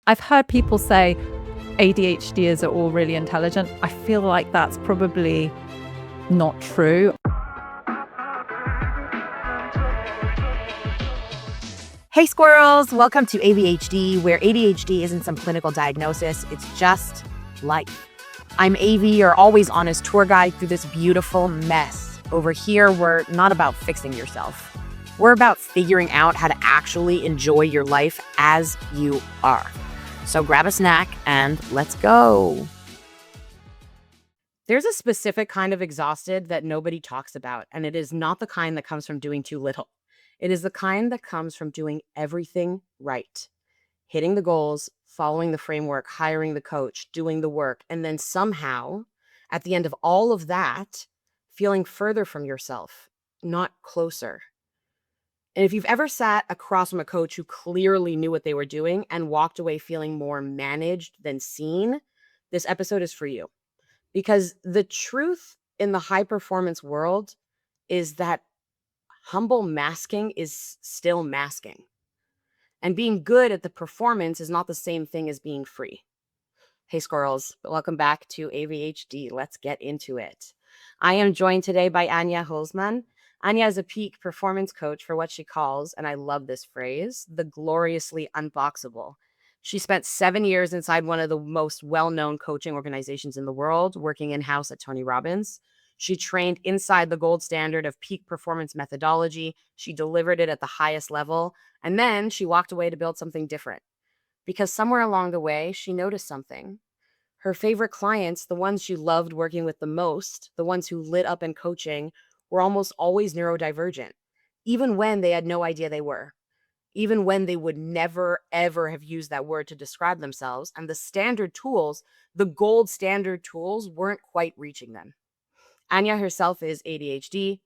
I've heard people say ADHDers are all really intelligent. I feel like that's probably not true. Hey squirrels, welcome to ADHD, where ADHD isn't some clinical diagnosis, it's just life. I'm AV, your always honest tour guide through this beautiful mess. Over here, we're not about fixing yourself. We're about figuring out how to actually enjoy your life as you are. So grab a snack and let's go. There's a specific kind of exhausted that nobody talks about, and it is not the kind that comes from doing too little. It is the kind that comes from doing everything right, hitting the goals, following the framework, hiring the coach, doing the work, and then somehow, at the end of all of that, feeling further from yourself, not closer. And if you've ever sat across from a coach who clearly knew what they were doing and walked away feeling more managed than seen, this episode is for you. Because the truth in the high performance world is that humble masking is still masking. And being good at the performance is not the same thing as being free. Hey, squirrels, welcome back to ADHD. Let's get into it. I am joined today by Ania Hulsman. Ania is a peak performance coach for what she calls, and I love this phrase, the gloriously unboxable. She spent 7 years inside one of the most well-known coaching organizations in the world, working in-house at Tony Robbins. She trained inside the gold standard of peak performance methodology. She delivered it at the highest level, and then she walked away to build something different. Because somewhere along the way, she noticed something. Her favorite clients, the ones she loved working with the most, the ones who lit up in coaching, were almost always neurodivergent, even when they had no idea they were, even when they would never, ever have used that word to describe themselves. And the standard tools, the gold standard tools, weren't quite reaching them. Ania herself is ADHD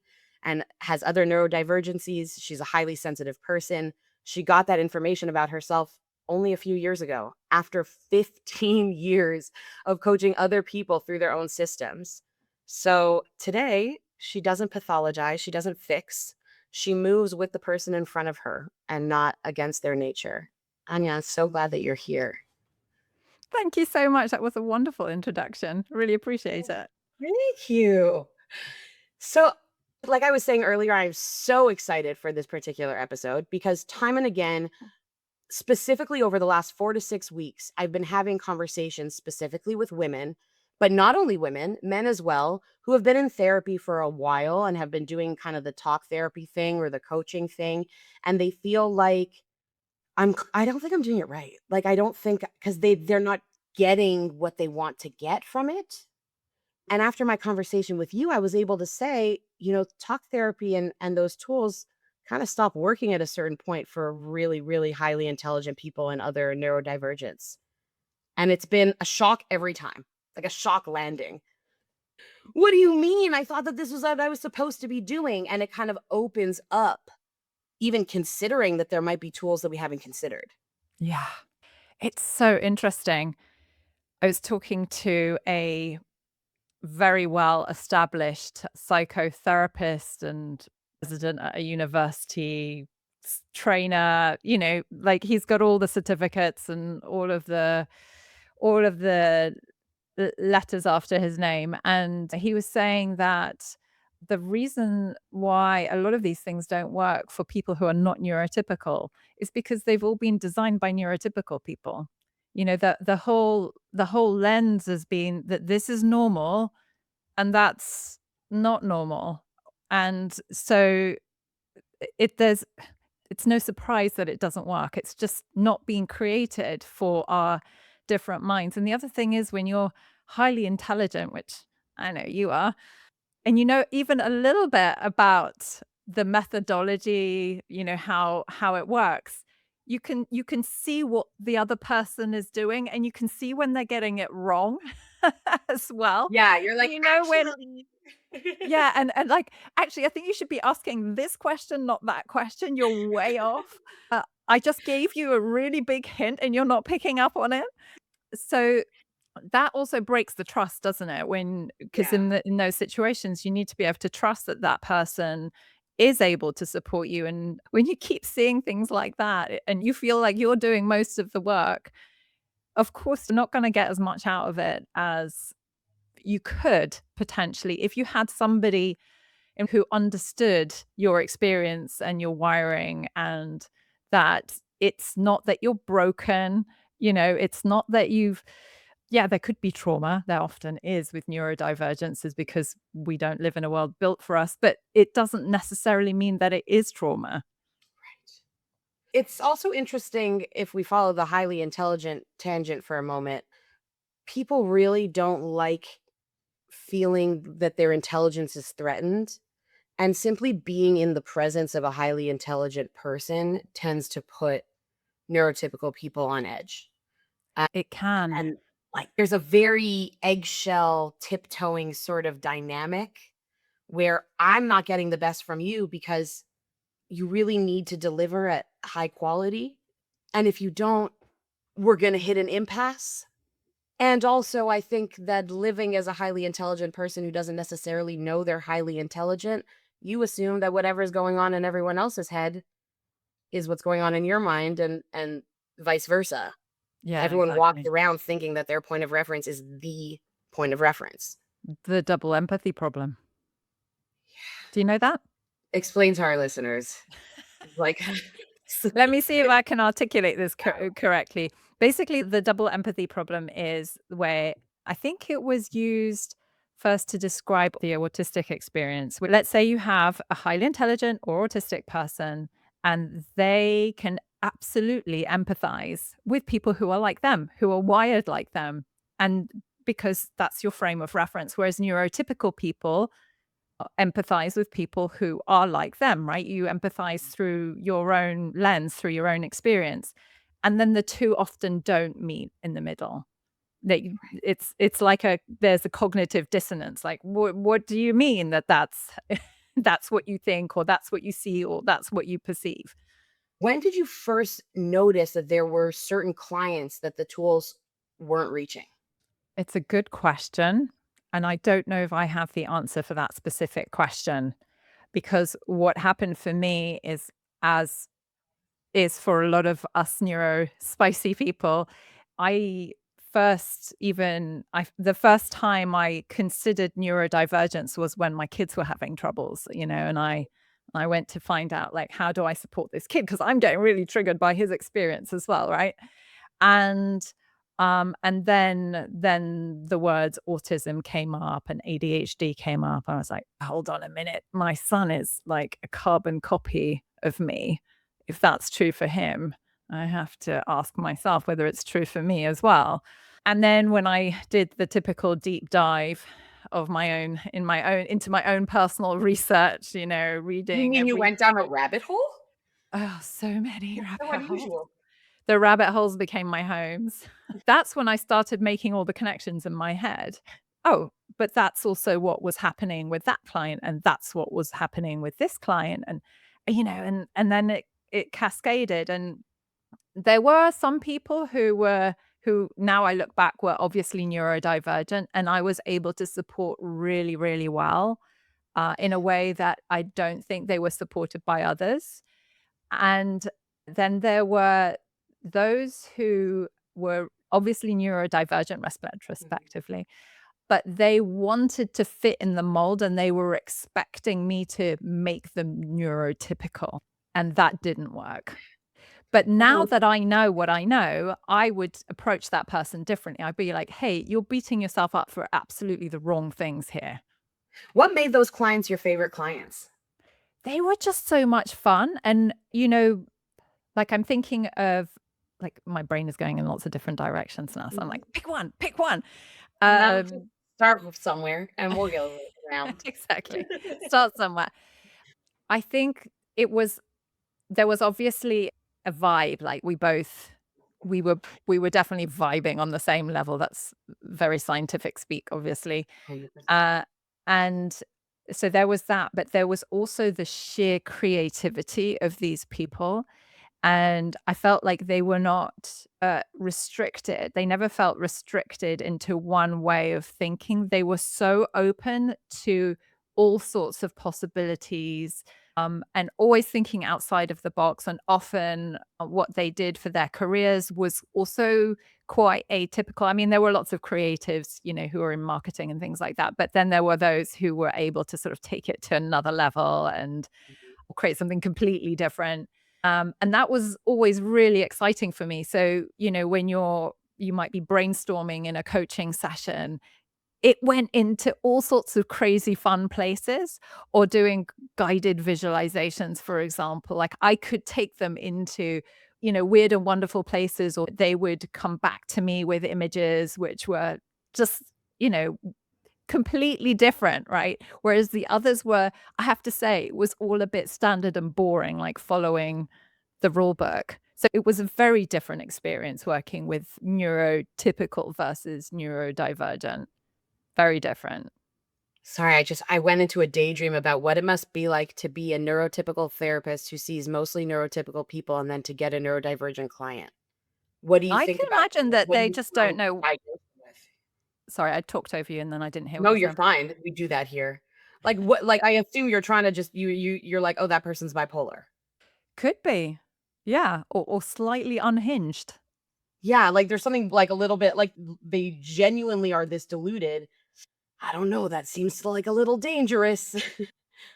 and has other neurodivergencies. She's a highly sensitive person. She got that information about herself only a few years ago, after 15 years of coaching other people through their own systems. So today, she doesn't pathologize, she doesn't fix. She moves with the person in front of her and not against their nature. Ania, I'm so glad that you're here. Thank you so much. That was a wonderful introduction. Really appreciate it. Thank you. So, like I was saying earlier, I'm so excited for this particular episode because time and again, specifically over the last 4 to 6 weeks, I've been having conversations specifically with women, but not only women, men as well, who have been in therapy for a while and have been doing kind of the talk therapy thing or the coaching thing, and they feel like I don't think I'm doing it right. Like I don't think because they're not getting what they want to get from it. And after my conversation with you, I was able to say, talk therapy and those tools kind of stop working at a certain point for really, really highly intelligent people and other neurodivergents. And it's been a shock every time, like a shock landing. What do you mean? I thought that this was what I was supposed to be doing. And it kind of opens up, even considering that there might be tools that we haven't considered. Yeah. It's so interesting. I was talking to a very well established psychotherapist and resident at a university trainer, like he's got all the certificates and all of the letters after his name. And he was saying that the reason why a lot of these things don't work for people who are not neurotypical is because they've all been designed by neurotypical people. The whole lens has been that this is normal and that's not normal. And so it's no surprise that it doesn't work. It's just not being created for our different minds. And the other thing is when you're highly intelligent, which I know you are, and you know even a little bit about the methodology, how it works, you can see what the other person is doing and you can see when they're getting it wrong as well. Yeah, you're like, You know when actually. yeah, and, like, actually, I think you should be asking this question, not that question. You're way off. I just gave you a really big hint, and you're not picking up on it. So, that also breaks the trust, doesn't it? Because Yeah. in those situations, you need to be able to trust that that person is able to support you, and when you keep seeing things like that, and you feel like you're doing most of the work, of course, you're not gonna get as much out of it as you could potentially if you had somebody who understood your experience and your wiring, and that it's not that you're broken, it's not that you've yeah, there could be trauma. There often is with neurodivergences because we don't live in a world built for us, but it doesn't necessarily mean that it is trauma. It's also interesting if we follow the highly intelligent tangent for a moment. People really don't like feeling that their intelligence is threatened. And simply being in the presence of a highly intelligent person tends to put neurotypical people on edge. It can. And like there's a very eggshell tiptoeing sort of dynamic where I'm not getting the best from you because you really need to deliver at high quality. And if you don't, we're going to hit an impasse. And also, I think that living as a highly intelligent person who doesn't necessarily know they're highly intelligent, you assume that whatever is going on in everyone else's head is what's going on in your mind, and vice versa. Yeah, Everyone walks exactly. around thinking that their point of reference is the point of reference. The double empathy problem. Do you know that? Explain to our listeners. Like, Let me see if I can articulate this correctly. Basically, the double empathy problem is where I think it was used first to describe the autistic experience. Let's say you have a highly intelligent or autistic person, and they can absolutely empathize with people who are like them, who are wired like them. And because that's your frame of reference. Whereas neurotypical people empathize with people who are like them, right? You empathize through your own lens, through your own experience. And then the two often don't meet in the middle. It's like there's a cognitive dissonance. Like, what do you mean that that's that's what you think, or that's what you see, or that's what you perceive? when did you first notice that there were certain clients that the tools weren't reaching? It's a good question. And I don't know if I have the answer for that specific question, because what happened for me as is for a lot of us neuro spicy people. I the first time I considered neurodivergence was when my kids were having troubles, and I went to find out, like, how do I support this kid? Because I'm getting really triggered by his experience as well, right? And then the words autism came up and ADHD came up. I was like, hold on a minute. My son is like a carbon copy of me. If that's true for him, I have to ask myself whether it's true for me as well. And then when I did the typical deep dive of my own into my own personal research, You reading mean you every went down a rabbit hole? so many That's so rabbit holes. unusual. The rabbit holes became my homes. That's when I started making all the connections in my head. Oh, but that's also what was happening with that client, and that's what was happening with this client, and and then it cascaded. And there were some people who now I look back were obviously neurodivergent, and I was able to support really, really well, in a way that I don't think they were supported by others. And then there were those who were obviously neurodivergent Mhm. retrospectively, but they wanted to fit in the mold and they were expecting me to make them neurotypical, and that didn't work. But now Well, that I know what I know, I would approach that person differently. I'd be like, "Hey, you're beating yourself up for absolutely the wrong things here." what made those clients your favorite clients? They were just so much fun, and, like, I'm thinking of like, my brain is going in lots of different directions now, so I'm Mhm. like, "Pick one, pick one." Now just Um start with somewhere and we'll go around. exactly. Start somewhere. I think there was obviously a vibe, like, we were we were definitely vibing on the same level. That's very scientific speak, obviously. 100%. Uh, and so there was that, but there was also the sheer creativity of these people. And I felt like they were not, restricted. They never felt restricted into one way of thinking. They were so open to all sorts of possibilities, and always thinking outside of the box. And often, what they did for their careers was also quite atypical. I mean, there were lots of creatives, who were in marketing and things like that, but then there were those who were able to sort of take it to another level and create something completely different. And that was always really exciting for me. So, when you might be brainstorming in a coaching session, it went into all sorts of crazy fun places, or doing guided visualizations, for example. Like, I could take them into, weird and wonderful places, or they would come back to me with images which were just, you know, completely different, right? Whereas the others were, I have to say, was all a bit standard and boring, like following the rule book. So it was a very different experience working with neurotypical versus neurodivergent. Very different. Sorry, I went into a daydream about what it must be like to be a neurotypical therapist who sees mostly neurotypical people and then to get a neurodivergent client. What do you I think can about imagine like, that what do they you just don't find know. diagnosed with? Sorry, I talked over you and then I didn't hear what No, you you're said. fine. We do that here. Like I assume you're trying to just you're like, "Oh, that person's bipolar." Could be. Yeah, or slightly unhinged. Yeah, like there's something like a little bit like they genuinely are this deluded. I don't know, that seems like a little dangerous. That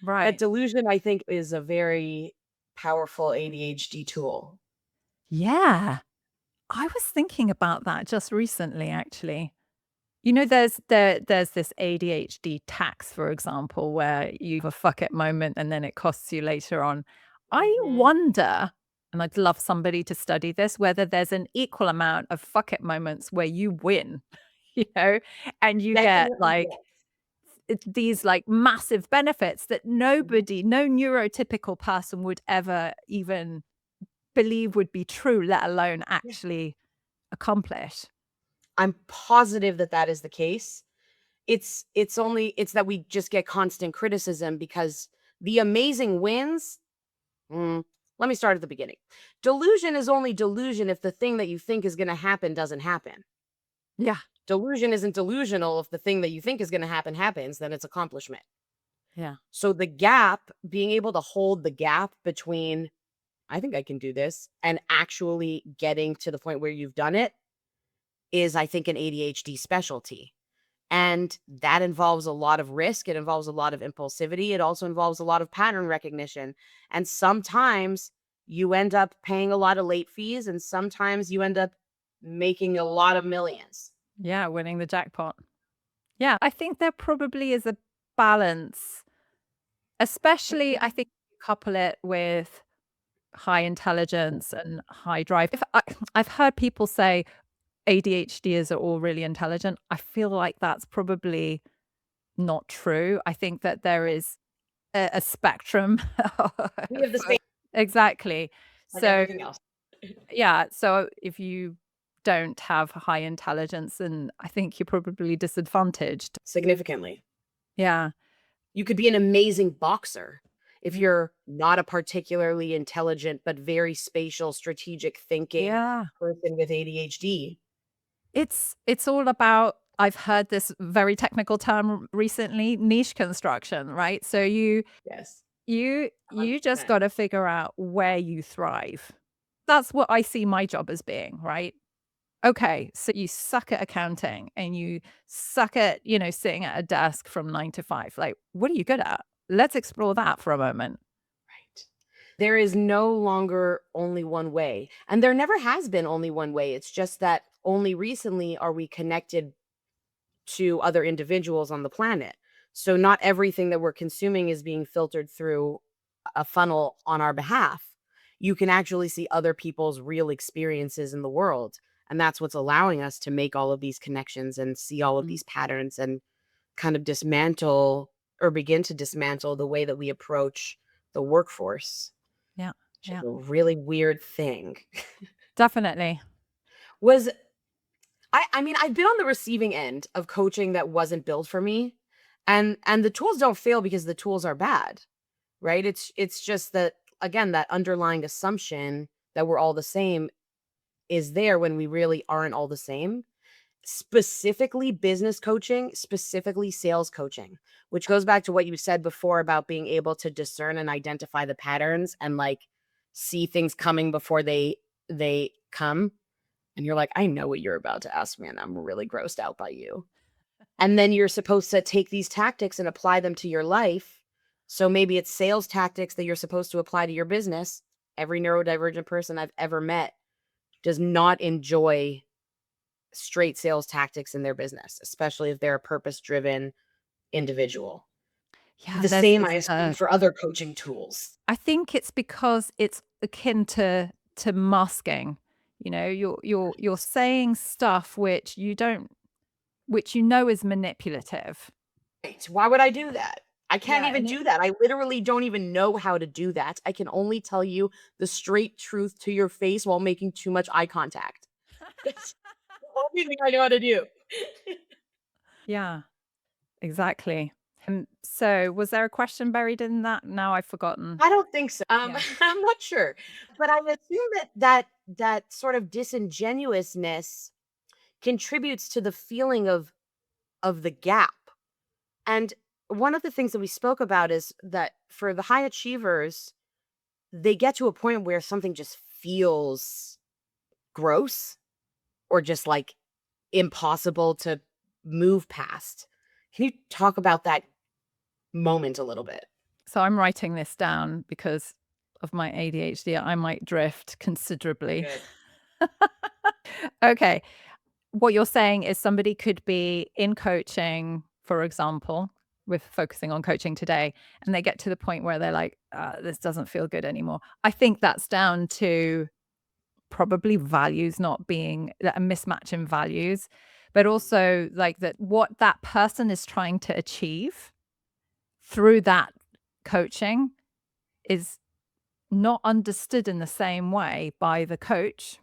Right. delusion I think is a very powerful ADHD tool. Yeah. I was thinking about that just recently, actually. There's this ADHD tax, for example, where you have a fuck it moment and then it costs you later on. I Mhm. wonder, and I'd love somebody to study this, whether there's an equal amount of fuck it moments where you win, you know, and you get Definitely, like yes. these like massive benefits that Mhm. no neurotypical person would ever even believe would be true, let alone Yeah. actually accomplish. I'm positive that that is the case. It's that we just get constant criticism because the amazing wins. Mm, let me start at the beginning. Delusion is only delusion if the thing that you think is going to happen doesn't happen. Yeah. Delusion isn't delusional if the thing that you think is going to happen happens, then it's accomplishment. Yeah. So the gap, being able to hold the gap between I think I can do this and actually getting to the point where you've done it is I think an ADHD specialty. And that involves a lot of risk. It involves a lot of impulsivity. It also involves a lot of pattern recognition. And sometimes you end up paying a lot of late fees, and sometimes you end up making a lot of millions. Yeah, winning the jackpot. Yeah, I think there probably is a balance, especially I think you couple it with high intelligence and high drive. I've heard people say ADHDers are all really intelligent. I feel like that's probably not true. I think that there is a spectrum. We have the same, Exactly. like So, everything else, yeah, so if you don't have high intelligence, then I think you're probably disadvantaged. significantly. Yeah. You could be an amazing boxer if you're not a particularly intelligent, but very spatial, strategic thinking Yeah. person with ADHD. It's all about, I've heard this very technical term recently, niche construction, right? So Yes, you just 100%. gotta figure out where you thrive. That's what I see my job as being, right? Okay, so you suck at accounting and you suck at, sitting at a desk from 9 to 5. Like, what are you good at? Let's explore that for a moment. Right. There is no longer only one way, and there never has been only one way. It's just that only recently are we connected to other individuals on the planet. So not everything that we're consuming is being filtered through a funnel on our behalf. You can actually see other people's real experiences in the world. And that's what's allowing us to make all of these connections and see all of Mm, these patterns and kind of dismantle or begin to dismantle the way that we approach the workforce, yeah, which is yeah, a really weird thing. definitely. Was I mean, I've been on the receiving end of coaching that wasn't built for me. And the tools don't fail because the tools are bad, right? It's just that again, that underlying assumption that we're all the same is there when we really aren't all the same. Specifically business coaching, specifically sales coaching, which goes back to what you said before about being able to discern and identify the patterns and like see things coming before they come. And you're like, I know what you're about to ask me, and I'm really grossed out by you. And then you're supposed to take these tactics and apply them to your life. So maybe it's sales tactics that you're supposed to apply to your business. Every neurodivergent person I've ever met does not enjoy straight sales tactics in their business, especially if they're a purpose driven individual. Yeah, The there's same, this, I assume, for other coaching tools. I think it's because it's akin to masking. You know, you're saying stuff which you don't which you know is manipulative. Right. Why would I do that? I can't Yeah, even and it do that. I literally don't even know how to do that. I can only tell you the straight truth to your face while making too much eye contact. That's the only thing I know how to do. Yeah, exactly. And so was there a question buried in that? Now I've forgotten. I don't think so. Yeah. I'm not sure, but I assume that sort of disingenuousness contributes to the feeling of the gap. And one of the things that we spoke about is that for the high achievers, they get to a point where something just feels gross or just like impossible to move past. Can you talk about that moment a little bit? So I'm writing this down because of my ADHD. I might drift considerably. Good. Okay. What you're saying is somebody could be in coaching, for example, with focusing on coaching today, and they get to the point where they're like, this doesn't feel good anymore. I think that's down to probably values not being a mismatch in values, but also like that what that person is trying to achieve through that coaching is not understood in the same way by the coach.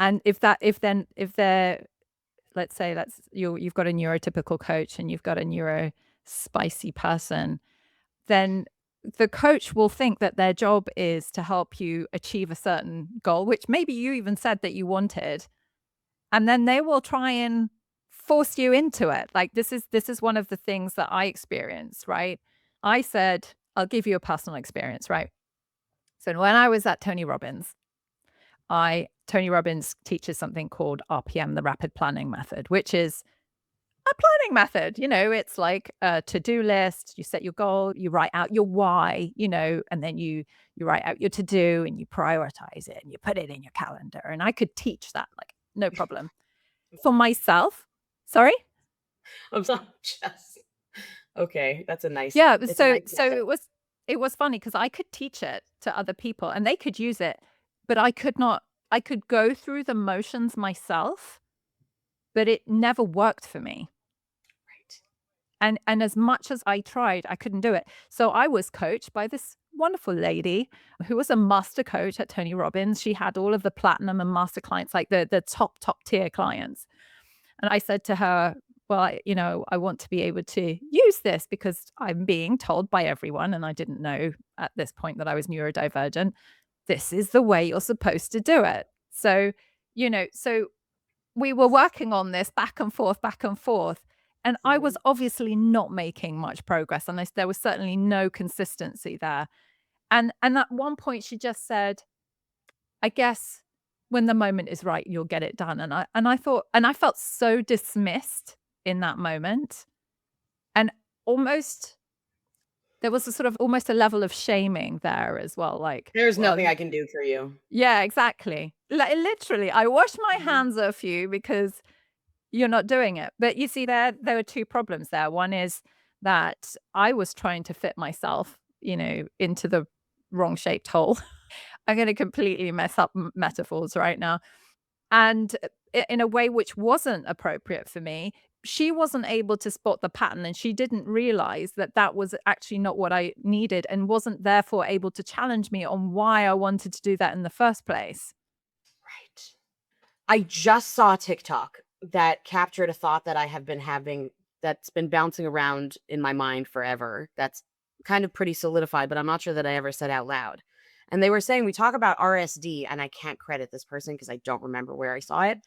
And if they're let's say you've got a neurotypical coach and you've got a neuro spicy person, then the coach will think that their job is to help you achieve a certain goal, which maybe you even said that you wanted, and then they will try and force you into it. Like this is one of the things that I experienced, right? I said, I'll give you a personal experience, right? So when I was at Tony Robbins, I Tony Robbins teaches something called RPM, the rapid planning method, which is a planning method. You know, it's like a to-do list. You set your goal, you write out your why, you know, and then you write out your to-do and you prioritize it and you put it in your calendar. And I could teach that like no problem. For myself, sorry? I'm sorry. Just okay. That's a nice. Yeah, It's a so nice so method. it was funny because I could teach it to other people and they could use it, but I could not. I could go through the motions myself, but it never worked for me. Right. And as much as I tried, I couldn't do it. So I was coached by this wonderful lady who was a master coach at Tony Robbins. She had all of the platinum and master clients, like the top tier clients. And I said to her, "Well, I want to be able to use this because I'm being told by everyone, and I didn't know at this point that I was neurodivergent. This is the way you're supposed to do it." So, so we were working on this back and forth, and I was Mhm. obviously not making much progress, and there was certainly no consistency there. And at one point, she just said, "I guess when the moment is right, you'll get it done." And I thought, and I felt so dismissed in that moment, and almost there was a sort of almost a level of shaming there as well. Like, There's well, nothing I can do for you. yeah, exactly. Literally, I wash my Mhm. hands off you because you're not doing it. But you see, there were 2 problems there. One is that I was trying to fit myself, into the wrong shaped hole. I'm gonna completely mess up metaphors right now. And in a way which wasn't appropriate for me. She wasn't able to spot the pattern, and she didn't realize that that was actually not what I needed, and wasn't therefore able to challenge me on why I wanted to do that in the first place. Right. I just saw a TikTok that captured a thought that I have been having that's been bouncing around in my mind forever. That's kind of pretty solidified, but I'm not sure that I ever said out loud. And they were saying we talk about RSD, and I can't credit this person because I don't remember where I saw it.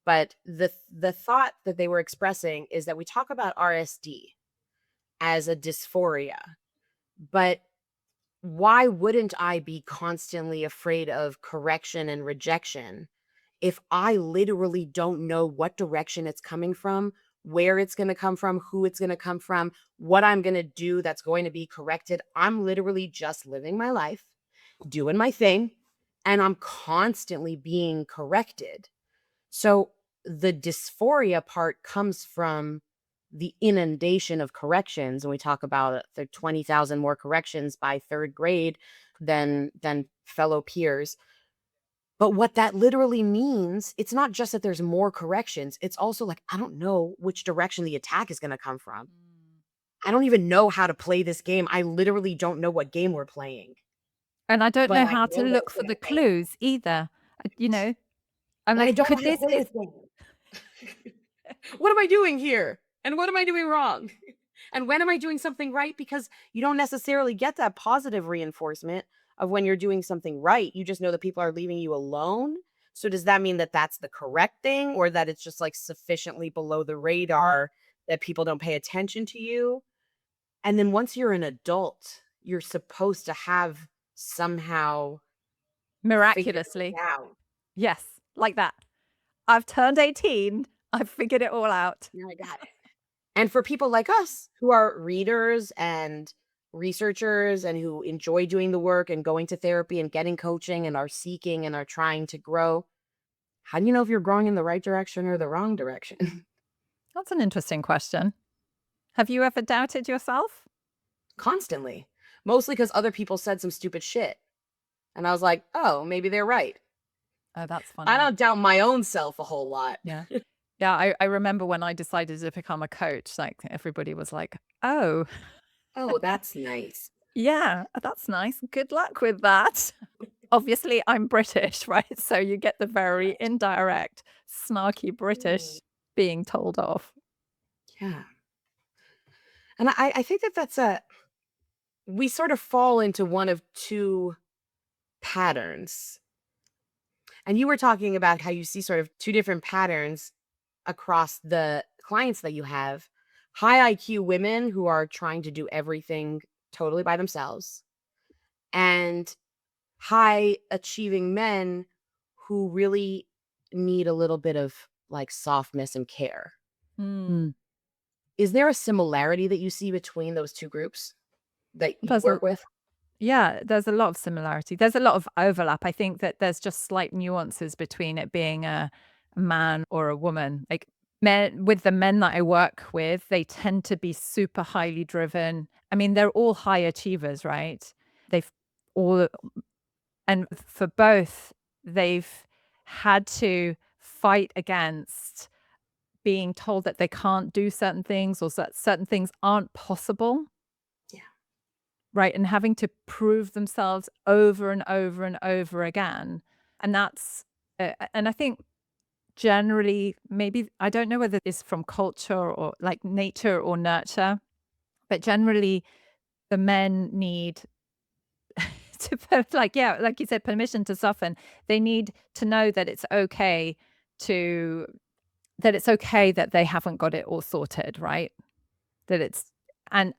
But the thought that they were expressing is that we talk about RSD as a dysphoria, but why wouldn't I be constantly afraid of correction and rejection if I literally don't know what direction it's coming from, where it's going to come from, who it's going to come from, what I'm going to do that's going to be corrected, I'm literally just living my life, doing my thing, and I'm constantly being corrected. So the dysphoria part comes from the inundation of corrections. And we talk about the 20,000 more corrections by third grade than fellow peers. But what that literally means, it's not just that there's more corrections. It's also like, I don't know which direction the attack is going to come from. Mm. I don't even know how to play this game. I literally don't know what game we're playing, And I don't but know I how to know that look it's for going to the fail. clues either. You know, I'm And I like, don't know could how to this play is this game. What am I doing here? And what am I doing wrong? And when am I doing something right? Because you don't necessarily get that positive reinforcement of when you're doing something right. You just know that people are leaving you alone. So does that mean that that's the correct thing, or that it's just like sufficiently below the radar that people don't pay attention to you? And then once you're an adult, you're supposed to have somehow figured miraculously. it out. Yes, like that. I've turned 18. I've figured it all out. Yeah, I got it. And for people like us who are readers and researchers and who enjoy doing the work and going to therapy and getting coaching and are seeking and are trying to grow, how do you know if you're growing in the right direction or the wrong direction? That's an interesting question. Have you ever doubted yourself? Constantly. Mostly because other people said some stupid shit. And I was like, oh, maybe they're right. Oh, that's I funny. don't doubt my own self a whole lot. Yeah. Yeah, I remember when I decided to become a coach, like, everybody was like, "Oh, Oh, that's nice. yeah, that's nice. Good luck with that." Obviously, I'm British, right? So you get the very Right. indirect, snarky Mm, British being told off. yeah. And I think that we sort of fall into one of two patterns. And you were talking about how you see sort of two different patterns across the clients that you have. High IQ women who are trying to do everything totally by themselves, and high achieving men who really need a little bit of like softness and care. Mm. Is there a similarity that you see between those two groups that you There's a work with? Yeah, there's a lot of similarity. There's a lot of overlap. I think that there's just slight nuances between it being a man or a woman. Like the men that I work with, they tend to be super highly driven. I mean, they're all high achievers, right? They've all and for both, they've had to fight against being told that they can't do certain things or that certain things aren't possible. Yeah. Right, and having to prove themselves over and over and over again, and that's and I think generally, maybe I don't know whether it's from culture or, like, nature or nurture, but generally, the men need to put like, yeah, like you said, permission to soften. They need to know that it's okay to it's okay that they haven't got it all sorted, right? That it's and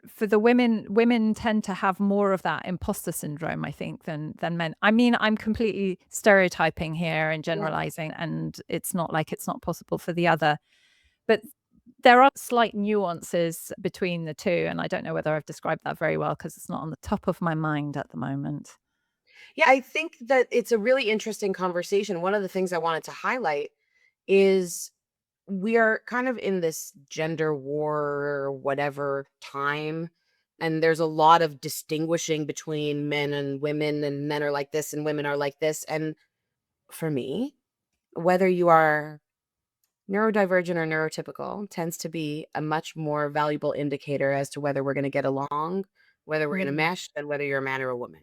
for the women tend to have more of that imposter syndrome, I think, than men. I mean, I'm completely stereotyping here and Yeah. generalizing, and it's not like it's not possible for the other. But there are slight nuances between the two, and I don't know whether I've described that very well because it's not on the top of my mind at the moment. Yeah, I think that it's a really interesting conversation. One of the things I wanted to highlight is we are kind of in this gender war or whatever time. And there's a lot of distinguishing between men and women, and men are like this and women are like this. And for me, whether you are neurodivergent or neurotypical tends to be a much more valuable indicator as to whether we're going to get along, whether we're going to Mm, mesh, and whether you're a man or a woman.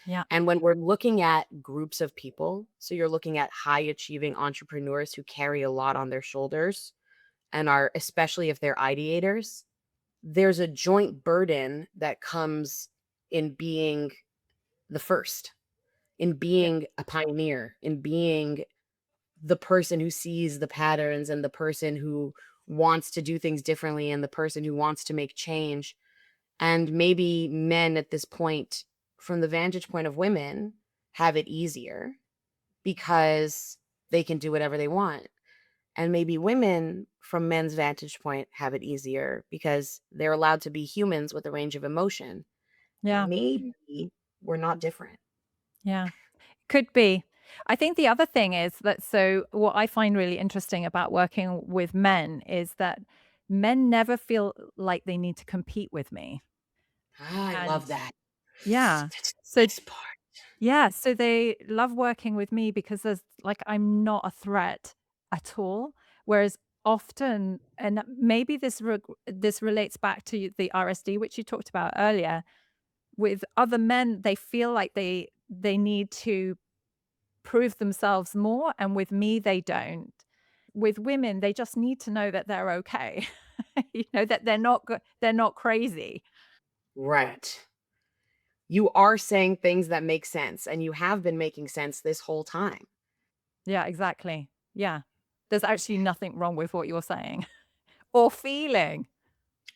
yeah. And when we're looking at groups of people, so you're looking at high achieving entrepreneurs who carry a lot on their shoulders and are, especially if they're ideators, there's a joint burden that comes in being the first, in Yeah. being a pioneer, in being the person who sees the patterns and the person who wants to do things differently and the person who wants to make change. And maybe men at this point, from the vantage point of women, have it easier because they can do whatever they want. And maybe women, from men's vantage point, have it easier because they're allowed to be humans with a range of emotion. Yeah. And maybe we're not different. Yeah. Could be. I think the other thing is that so what I find really interesting about working with men is that men never feel like they need to compete with me. Ah, I And love that. yeah. That's the So best part. yeah, so they love working with me because there's like I'm not a threat at all. Whereas often, and maybe this relates back to the RSD, which you talked about earlier, with other men, they feel like they need to prove themselves more, and with me, they don't. With women, they just need to know that they're okay. That they're not crazy. Right. You are saying things that make sense, and you have been making sense this whole time. Yeah, exactly. Yeah. There's actually nothing wrong with what you're saying or feeling.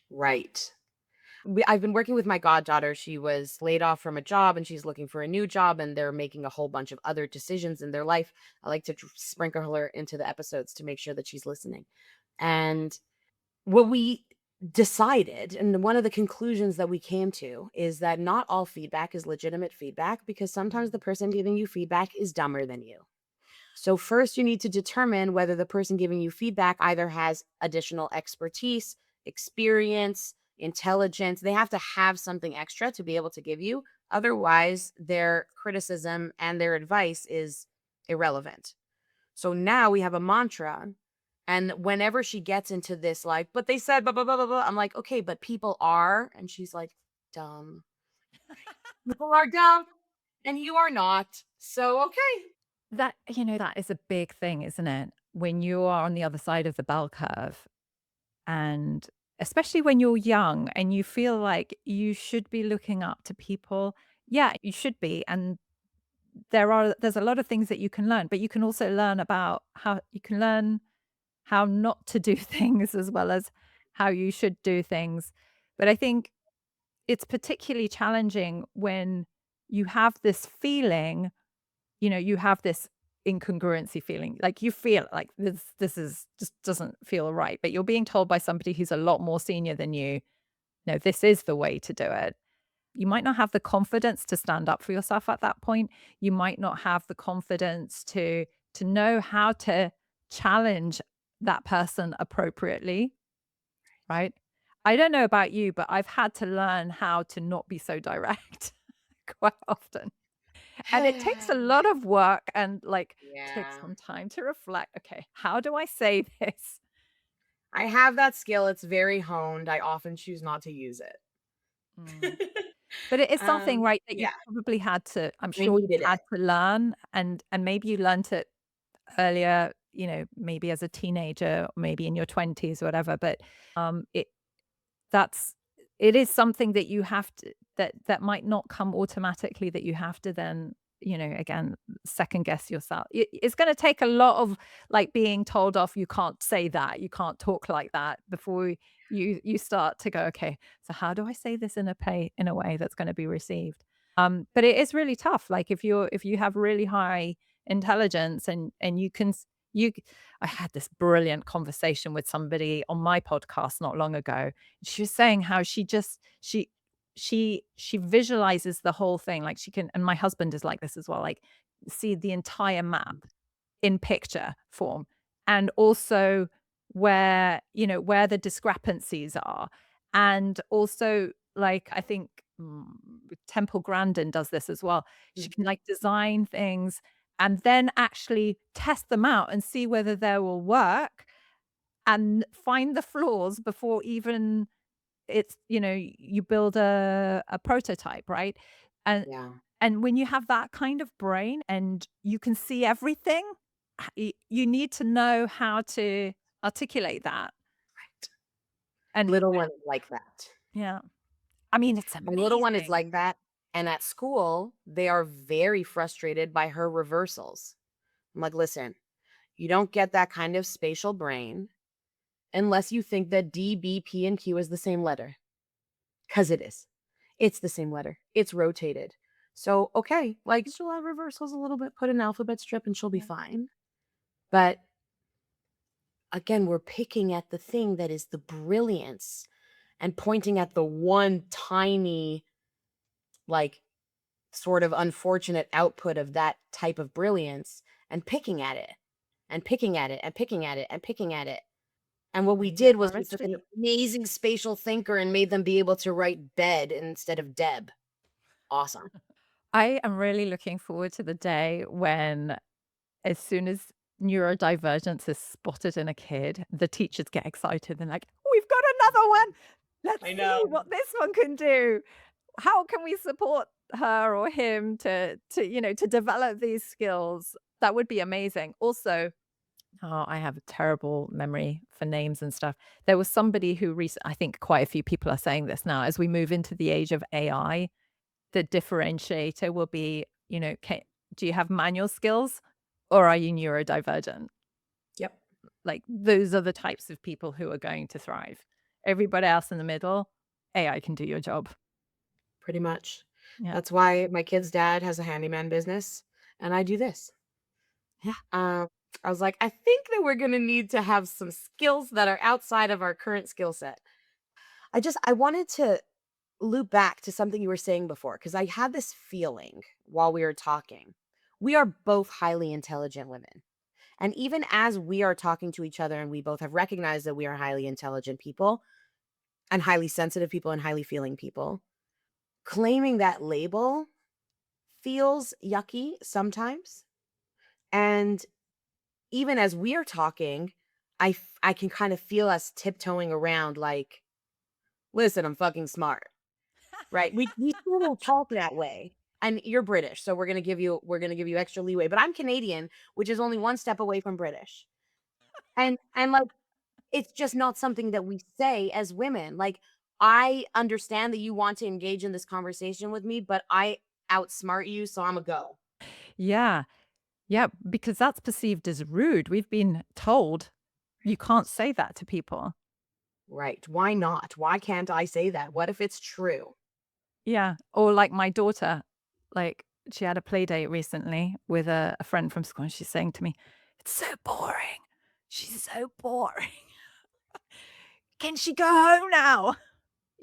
Right. I've been working with my goddaughter. She was laid off from a job and she's looking for a new job, and they're making a whole bunch of other decisions in their life. I like to sprinkle her into the episodes to make sure that she's listening. And what we decided, and one of the conclusions that we came to, is that not all feedback is legitimate feedback because sometimes the Mm. person giving you feedback is dumber than you. So, first, you need to determine whether the person giving you feedback either has additional expertise, experience, intelligence. They have to have something extra to be able to give you. Otherwise, their criticism and their advice is irrelevant. So now we have a mantra. And whenever she gets into this, like, but they said, blah, blah, blah, blah, blah, I'm like, okay, but people are. And she's like, dumb. People are dumb and you are not. So, okay. That is a big thing, isn't it? When you are on the other side of the bell curve, and especially when you're young and you feel like you should be looking up to people. Yeah, you should be, and there's a lot of things that you can learn, but you can also learn about how not to do things as well as how you should do things. But I think it's particularly challenging when you have this feeling, you have this incongruency feeling, like you feel like this is just doesn't feel right, but you're being told by somebody who's a lot more senior than you, no, this is the way to do it. You might not have the confidence to stand up for yourself at that point. You might not have the confidence to know how to challenge that person appropriately, right? I don't know about you, but I've had to learn how to not be so direct quite often. And it takes a lot of work and, like, takes Yeah. some time to reflect, "Okay, how do I say this?" I have that skill, it's very honed, I often choose not to use Mm. it. But it is something, right, that you Yeah, probably had to I'm I sure you needed had it. to learn, and maybe you learnt it earlier, maybe as a teenager, or maybe in your 20s or whatever, but, it that's it is something that you have to that might not come automatically, that you have to then, again, second guess yourself. It's gonna take a lot of, like, being told off, "You can't say that, you can't talk like that," before you start to go, "Okay, so how do I say this in a way that's gonna be received?" But it is really tough, like, if you have really high intelligence and you can s you I had this brilliant conversation with somebody on my podcast not long ago. She was saying how she visualizes the whole thing, like, she can, and my husband is like this as well, like, see the entire map in picture form, and also where the discrepancies are. And also, like, I think, Temple Grandin does this as well. She can, Mhm. like, design things and then actually test them out and see whether they will work and find the flaws before even you build a prototype, right? And Yeah. and when you have that kind of brain and you can see everything, you need to know how to articulate that. And Little one is like that. yeah, I mean, it's My little one is amazing. like that, and at school, they are very frustrated by her reversals. I'm like, "Listen, you don't get that kind of spatial brain unless you think that D, B, P, and Q is the same letter, because it is. It's the same letter. It's rotated. So, okay, like she'll have reversals a little bit, put an alphabet strip and she'll be Yeah. fine. But again, we're picking at the thing that is the brilliance and pointing at the one tiny, like, sort of unfortunate output of that type of brilliance and picking at it and picking at it and picking at it and picking at it. And what we Yeah, did was we it's took an tricky. amazing spatial thinker and made them be able to write bed instead of Deb. Awesome. I am really looking forward to the day when, as soon as neurodivergence is spotted in a kid, the teachers get excited and like, "We've got another one. Let's I see know. what this one can do. How can we support her or him to develop these skills?" That would be amazing. Also, oh, I have a terrible memory for names and stuff. There was somebody who I think quite a few people are saying this now as we move into the age of AI, the differentiator will be, do you have manual skills or are you neurodivergent? Yep. Like, those are the types of people who are going to thrive. Everybody else in the middle, AI can do your job. Pretty much. Yeah. That's why my kid's dad has a handyman business and I do this. Yeah. Um, I was like, I think that we're going to need to have some skills that are outside of our current skill set. I wanted to loop back to something you were saying before because I had this feeling while we were talking. We are both highly intelligent women. And even as we are talking to each other and we both have recognized that we are highly intelligent people and highly sensitive people and highly feeling people, claiming that label feels yucky sometimes. And even as we're talking, I can kind of feel us tiptoeing around like, listen, I'm fucking smart. Right? We still don't talk that way. And you're British, so we're gonna give you extra leeway. But I'm Canadian, which is only one step away from British. And like it's just not something that we say as women. Like, I understand that you want to engage in this conversation with me, but I outsmart you, so I'm a go. Yeah. Yeah, because that's perceived as rude. We've been told you can't say that to people. Right. Why not? Why can't I say that? What if it's true? Yeah, or like my daughter, like, she had a play date recently with a friend from school, and she's saying to me, "It's so boring. She's so boring. Can she go home now?"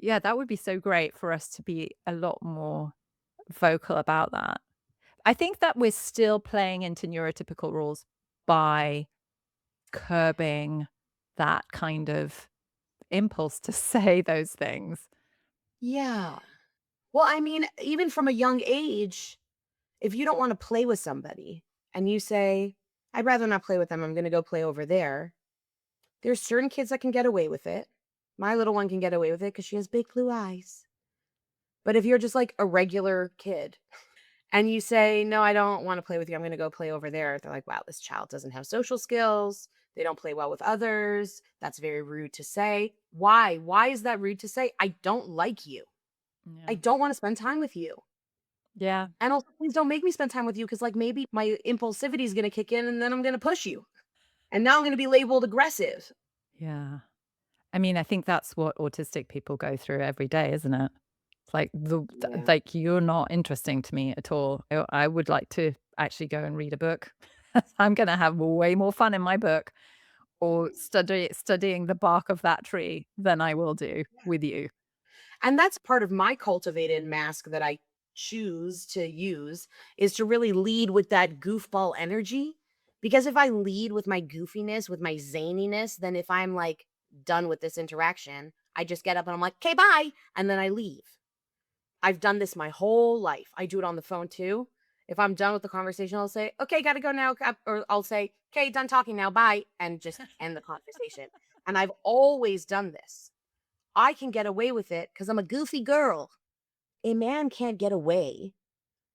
Yeah, that would be so great for us to be a lot more vocal about that. I think that we're still playing into neurotypical rules by curbing that kind of impulse to say those things. Yeah. Well, I mean, even from a young age, if you don't want to play with somebody and you say, I'd rather not play with them, I'm going to go play over there. There's certain kids that can get away with it. My little one can get away with it because she has big blue eyes. But if you're just like a regular kid and you say, no, I don't want to play with you, I'm going to go play over there, they're like, wow, this child doesn't have social skills. They don't play well with others. That's very rude to say. Why? Why is that rude to say? I don't like you. I Yeah. don't want to spend time with you. Yeah, And also, please don't make me spend time with you because, like, maybe my impulsivity is going to kick in and then I'm going to push you. And now I'm going to be labeled aggressive. yeah. I mean, I think that's what autistic people go through every day, isn't it? It's like Yeah. like, "You're not interesting to me at all. I would like to actually go and read a book. I'm gonna have way more fun in my book or studying the bark of that tree than I will do with you." And that's part of my cultivated mask that I choose to use is to really lead with that goofball energy. Because if I lead with my goofiness, with my zaniness, then if I'm like done with this interaction, I just get up and I'm like, okay, bye. And then I leave. I've done this my whole life. I do it on the phone too. If I'm done with the conversation, I'll say, okay, gotta go now. Or I'll say, okay, done talking now, bye. And just end the conversation. And I've always done this. I can get away with it because I'm a goofy girl. A man can't get away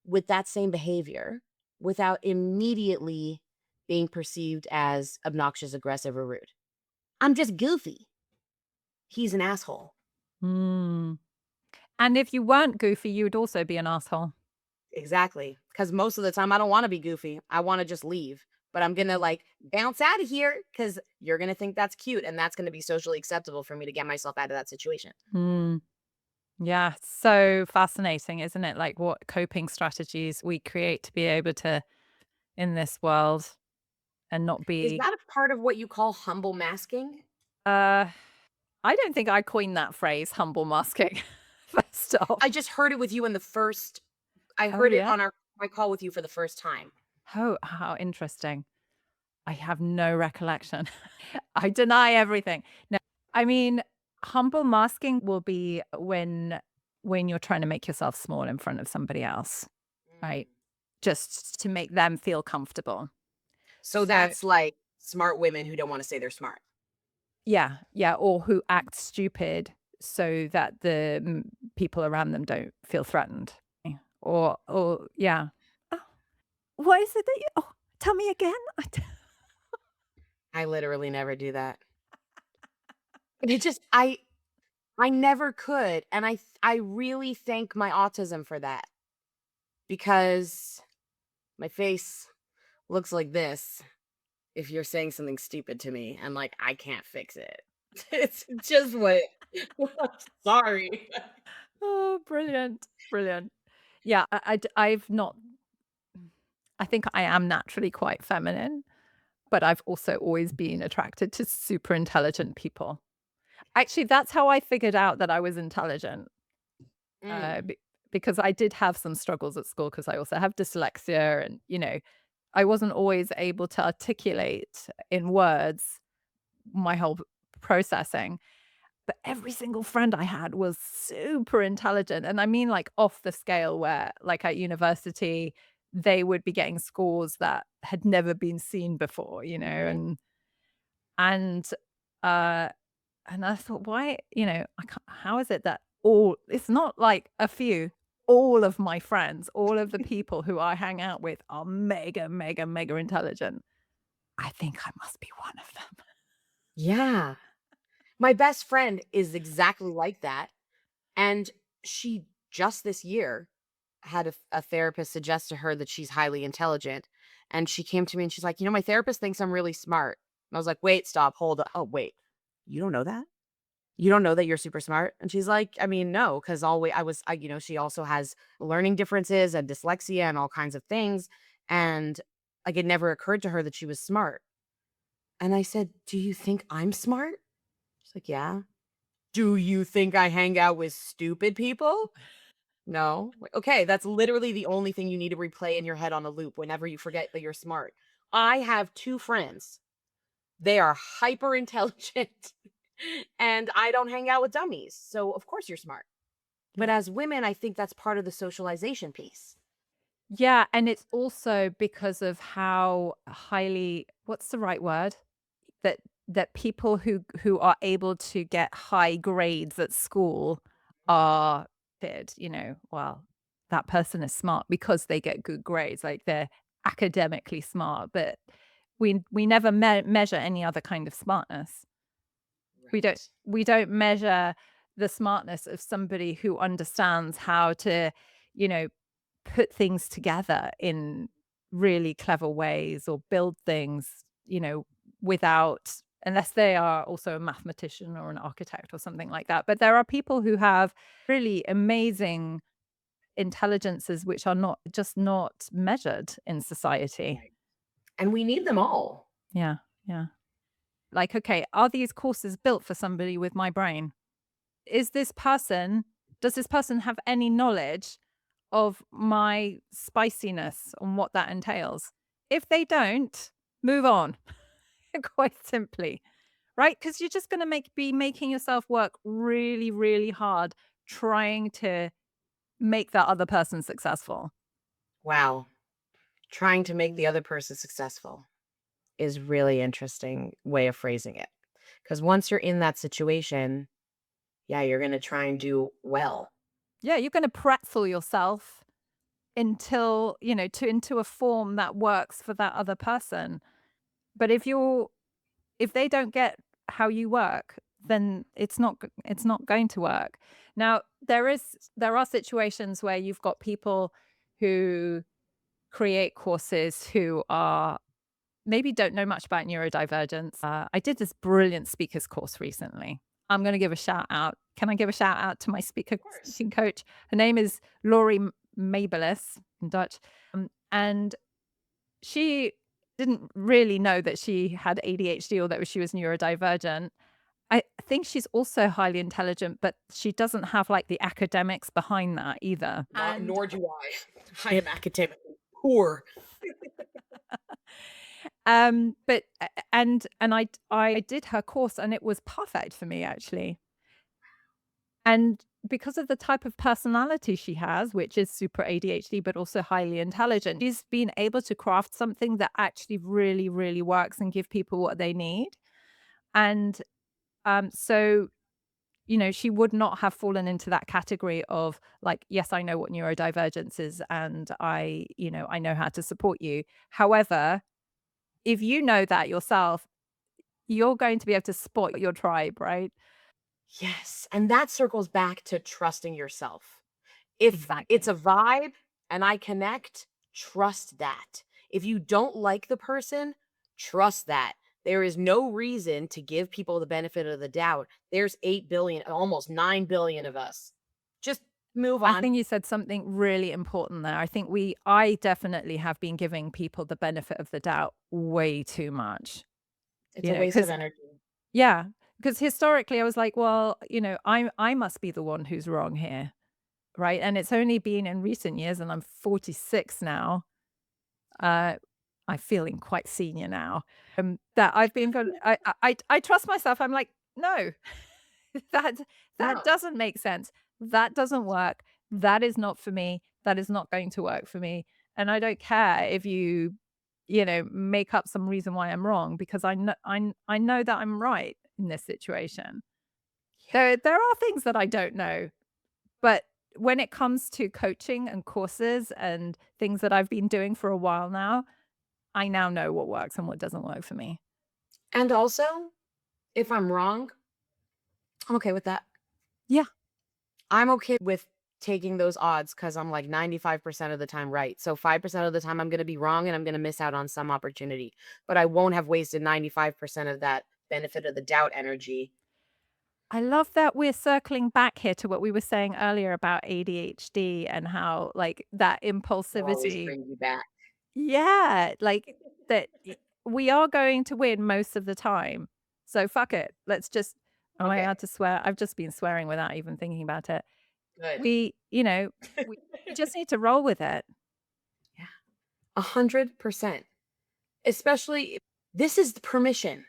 with that same behavior without immediately being perceived as obnoxious, aggressive, or rude. I'm just goofy. He's an asshole. Mm. And if you weren't goofy, you would also be an asshole. Exactly. Because most of the time, I don't want to be goofy. I want to just leave. But I'm going to like bounce out of here because you're going to think that's cute. And that's going to be socially acceptable for me to get myself out of that situation. Mm. Yeah, so fascinating, isn't it? Like what coping strategies we create to be able to in this world and not Is be that a part of what you call humble masking? uh I don't think I coined that phrase humble masking. First I off. just heard it with you in the first I Oh heard it yeah. on our my call with you for the first time. Oh, how interesting. I have no recollection. I deny everything. No, I mean, humble masking will be when you're trying to make yourself small in front of somebody else, Mm. right? Just to make them feel comfortable. So So that's like smart women who don't wanna say they're smart. yeah, yeah, or who act stupid so that the people around them don't feel threatened. Yeah. Or yeah. Oh, what is it that you? Oh, tell me again. I literally never do that. It just I never could, and I really thank my autism for that because my face looks like this if you're saying something stupid to me, and, like, I can't fix it. It's just what sorry. Oh, brilliant, brilliant. Yeah, I've not. I think I am naturally quite feminine, but I've also always been attracted to super intelligent people. Actually, that's how I figured out that I was intelligent, Mm, be because I did have some struggles at school because I also have dyslexia and, I wasn't always able to articulate in words my whole processing. But every single friend I had was super intelligent, and I mean, like, off the scale where, like, at university, they would be getting scores that had never been seen before, mhm. and, uh, and I thought, "Why?" I can't how is it that all it's not like a few, all of my friends, all of the people who I hang out with are mega, mega, mega intelligent. I think I must be one of them. Yeah. My best friend is exactly like that, and she just this year had a therapist suggest to her that she's highly intelligent, and she came to me and she's like, my therapist thinks I'm really smart." And I was like, "Wait, stop, hold up. Oh, wait. You don't know that? You don't know that you're super smart?" And she's like, "I mean, no, because always she also has learning differences and dyslexia and all kinds of things, and, like, it never occurred to her that she was smart." And I said, "Do you think I'm smart?" She's like, "Yeah." "Do you think I hang out with stupid people?" "No." Like, okay, that's literally the only thing you need to replay in your head on a loop whenever you forget that you're smart. I have 2 friends. They are hyper intelligent, and I don't hang out with dummies, so of course you're smart. But as women, I think that's part of the socialization piece. Yeah, and it's also because of how highly what's the right word? That people who are able to get high grades at school are well, that person is smart because they get good grades, like, they're academically smart, but we never measure any other kind of smartness. We don't Right. we don't measure the smartness of somebody who understands how to, you know, put things together in really clever ways or build things, without unless they are also a mathematician or an architect or something like that. But there are people who have really amazing intelligences which are not measured in society. Right. And we need them all. Yeah, yeah. Like, okay, are these courses built for somebody with my brain? Is this person does this person have any knowledge of my spiciness and what that entails? If they don't, move on, quite simply, right? Because you're just gonna be making yourself work really, really hard trying to make that other person successful. Wow. Trying to make the other person successful is really interesting way of phrasing it. Because once you're in that situation, yeah, you're gonna try and do well. Yeah, you're gonna pretzel yourself until, into a form that works for that other person. But if they don't get how you work, then it's not going to work. Now, there are situations where you've got people who create courses who are maybe don't know much about neurodivergence. I did this brilliant speakers course recently, I'm gonna give a shout out. Can I give a shout out to my Of course. speaking coach? Her name is Laurie Mabelis in Dutch, and she didn't really know that she had ADHD or that she was neurodivergent. I think she's also highly intelligent, but she doesn't have, like, the academics behind that either. Not, nor do I. I am academically poor. But and I did her course, and it was perfect for me, actually. And because of the type of personality she has, which is super ADHD, but also highly intelligent, she's been able to craft something that actually really, really works and give people what they need. And so, she would not have fallen into that category of like, yes, I know what neurodivergence is and I know how to support you. However, if you know that yourself, you're going to be able to spot your tribe, right? Yes, and that circles back to trusting yourself. If it's Exactly. a vibe and I connect, trust that. If you don't like the person, trust that. There is no reason to give people the benefit of the doubt. There's 8 billion, almost 9 billion of us. Just move I on. think you said something really important there. I definitely have been giving people the benefit of the doubt way too much, It's a waste of because energy. yeah, because historically I was like, well, I must be the one who's wrong here, right? And it's only been in recent years, and I'm 46 now. Uh, I'm feeling quite senior now. That I've been, I trust myself. I'm like, no, that that No. doesn't make sense. That doesn't work. That is not for me. That is not going to work for me. And I don't care if you make up some reason why I'm wrong, because I know that I'm right in this situation. There are things that I don't know, but when it comes to coaching and courses and things that I've been doing for a while now, I now know what works and what doesn't work for me. And also, if I'm wrong, I'm okay with that. Yeah. I'm okay with taking those odds because I'm like 95% of the time right. So 5% of the time I'm going to be wrong and I'm going to miss out on some opportunity. But I won't have wasted 95% of that benefit of the doubt energy. I love that we're circling back here to what we were saying earlier about ADHD and how, like, that Always impulsivity. bring you back. Yeah, like, that we are going to win most of the time. So fuck it. Let's just Am I Okay, allowed to swear? I've just been swearing without even thinking about it. good. We, we just need to roll with it. Yeah, 100%. Especially, this is the permission.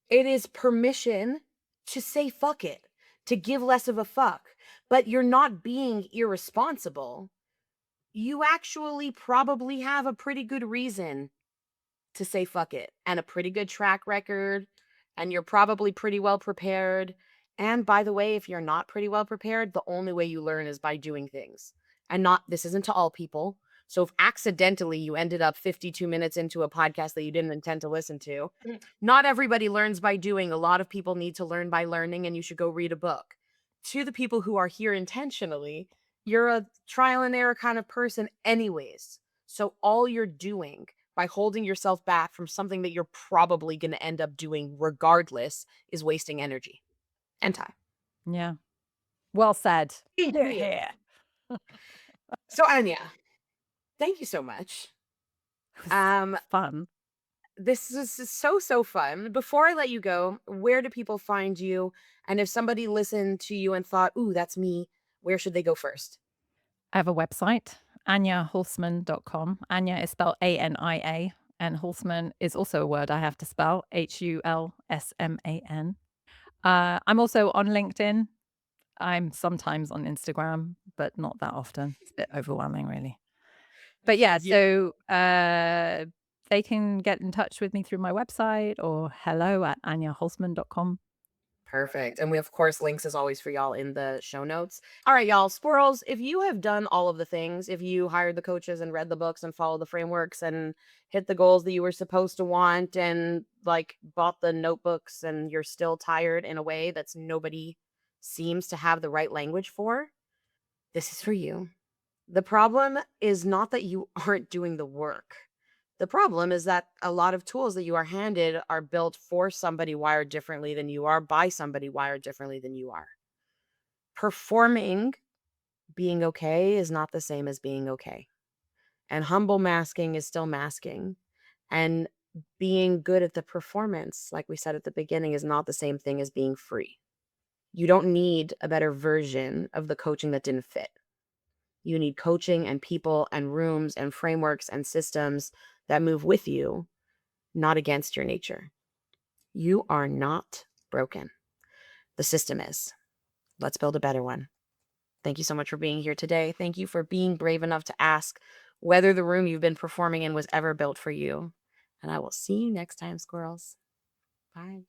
It is permission to say fuck it, to give less of a fuck. But you're not being irresponsible. You actually probably have a pretty good reason to say fuck it and a pretty good track record, and you're probably pretty well prepared. And by the way, if you're not pretty well prepared, the only way you learn is by doing things. And not, this isn't to all people. So if accidentally you ended up 52 minutes into a podcast that you didn't intend to listen to, not everybody learns by doing. A lot of people need to learn by learning, and you should go read a book. To the people who are here intentionally, you're a trial and error kind of person, anyways. So all you're doing by holding yourself back from something that you're probably going to end up doing regardless is wasting energy and time. Yeah. Well said. Hear, Indeed. hear. So Anya, thank you so much. It was Um, fun. this is so fun. Before I let you go, where do people find you? And if somebody listened to you and thought, "Ooh, that's me," where should they go first? I have a website, aniahulsman.com. Anya is spelled Ania, and Hulsman is also a word I have to spell, Hulsman. I'm also on LinkedIn. I'm sometimes on Instagram, but not that often. It's a bit overwhelming, really. But yeah, Yeah. so they can get in touch with me through my website or hello@aniahulsman.com. Perfect. And we, of course, links as always for y'all in the show notes. All right, y'all, squirrels, if you have done all of the things, if you hired the coaches and read the books and followed the frameworks and hit the goals that you were supposed to want and like bought the notebooks and you're still tired in a way that's nobody seems to have the right language for, this is for you. The problem is not that you aren't doing the work. The problem is that a lot of tools that you are handed are built for somebody wired differently than you are, by somebody wired differently than you are. Performing being okay is not the same as being okay. And humble masking is still masking. And being good at the performance, like we said at the beginning, is not the same thing as being free. You don't need a better version of the coaching that didn't fit. You need coaching and people and rooms and frameworks and systems that move with you, not against your nature. You are not broken. The system is. Let's build a better one. Thank you so much for being here today. Thank you for being brave enough to ask whether the room you've been performing in was ever built for you. And I will see you next time, squirrels. Bye.